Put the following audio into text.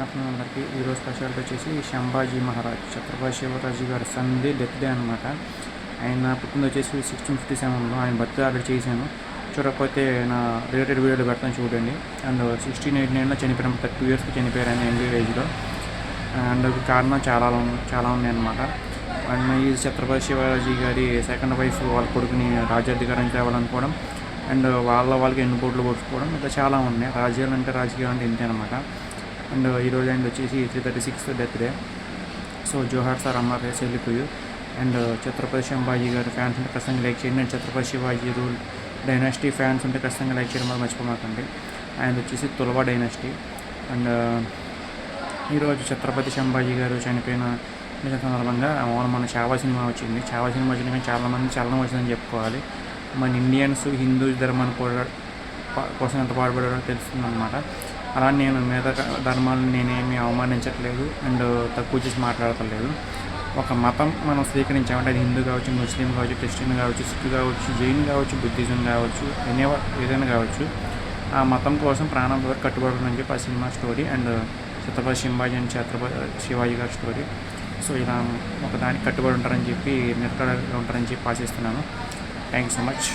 అందరికీ ఈరోజు స్పెషాలిటీ వచ్చేసి సంభాజీ మహారాజ్ ఛత్రపతి శివాజీ గారి సంధి డెత్ డే అనమాట. ఆయన పుట్టింది వచ్చేసి 1657లో. ఆయన బర్త్డే ఆర్డర్ చేశాను, చూడకపోతే నా రిలేటెడ్ వీడియోలో పెడతాను చూడండి. అండ్ 1689లో చనిపోయిన 32 ఇయర్స్కి చనిపోయారు ఆయన యంగ్ ఏజ్లో. అండ్ కారణం చాలా ఉన్నాయన్నమాట. అండ్ ఈ ఛత్రపతి శివాజీ గారి సెకండ్ వైఫ్ వాళ్ళ కొడుకుని రాజ్యాధికారం తేవాలనుకోవడం, అండ్ వాళ్ళకి ఎన్ని బోట్లు కొట్టుకోవడం, ఇంకా చాలా ఉన్నాయి. రాజకీయాలు అంటే ఇంతే అనమాట. అండ్ ఈరోజు అండ్ వచ్చేసి 336th డెత్ డే. సో జోహార్ సార్, అమ్మ రేస్ వెళ్ళిపోయి. అండ్ ఛత్రపతి సంభాజీ గారి ఫ్యాన్స్ ఉంటే ఖచ్చితంగా లైక్ చేయండి. And Chhatrapati Shivaji rule dynasty fans ఉంటే ఖచ్చితంగా లైక్ చేయడం వల్ల మర్చిపోమాకండి. ఆయన వచ్చేసి తులవా డైనాసిటీ. అండ్ ఈరోజు ఛత్రపతి సంభాజీ గారు చనిపోయిన సందర్భంగా మన చావా సినిమా వచ్చింది. చావా సినిమా వచ్చింది కానీ చాలామంది చలనం వచ్చిందని చెప్పుకోవాలి. మన ఇండియన్స్ హిందూ ధర్మాన్ని కోసం ఎంత పాటుపడారో తెలుస్తుంది అనమాట. అలా నేను మిగతా ధర్మాలను నేనేమి అవమానించట్లేదు అండ్ తక్కువ చేసి మాట్లాడతలేదు. ఒక మతం మనం స్వీకరించామంటే అది హిందూ కావచ్చు, ముస్లిం కావచ్చు, క్రిస్టియన్ కావచ్చు, సిక్ కావచ్చు, జైన్ కావచ్చు, బుద్ధిజం కావచ్చు, ఏదైనా కావచ్చు, ఆ మతం కోసం ప్రాణం వరకు కట్టుబడాలని చెప్పి ఆ cinema story. And Chhatrapati Sambhaji and Chhatrapati Shivaji గారి స్టోరీ. సో ఇలా ఒక దానికి కట్టుబడి ఉంటారని చెప్పి, నిలకడగా ఉంటారని చెప్పి ఆశిస్తున్నాను. Thank you so much.